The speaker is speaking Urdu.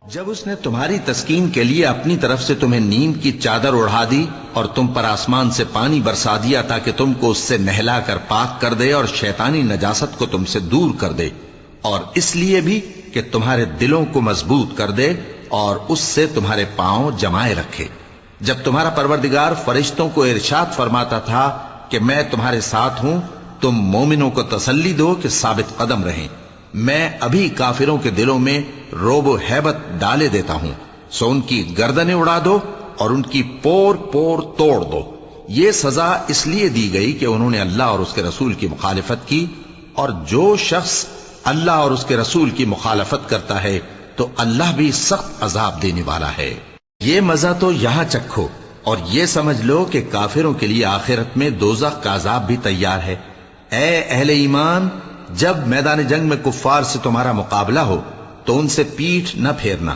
جب اس نے تمہاری تسکین کے لیے اپنی طرف سے تمہیں نیند کی چادر اڑھا دی اور تم پر آسمان سے پانی برسا دیا تاکہ تم کو اس سے نہلا کر پاک کر دے اور شیطانی نجاست کو تم سے دور کر دے، اور اس لیے بھی کہ تمہارے دلوں کو مضبوط کر دے اور اس سے تمہارے پاؤں جمائے رکھے، جب تمہارا پروردگار فرشتوں کو ارشاد فرماتا تھا کہ میں تمہارے ساتھ ہوں، تم مومنوں کو تسلی دو کہ ثابت قدم رہیں، میں ابھی کافروں کے دلوں میں روب و ہیبت ڈالے دیتا ہوں، سو ان کی گردنیں اڑا دو اور ان کی پور پور توڑ دو۔ یہ سزا اس لیے دی گئی کہ انہوں نے اللہ اور اس کے رسول کی مخالفت کی، اور جو شخص اللہ اور اس کے رسول کی مخالفت کرتا ہے تو اللہ بھی سخت عذاب دینے والا ہے۔ یہ مزہ تو یہاں چکھو اور یہ سمجھ لو کہ کافروں کے لیے آخرت میں دوزخ کا عذاب بھی تیار ہے۔ اے اہل ایمان، جب میدان جنگ میں کفار سے تمہارا مقابلہ ہو تو ان سے پیٹھ نہ پھیرنا،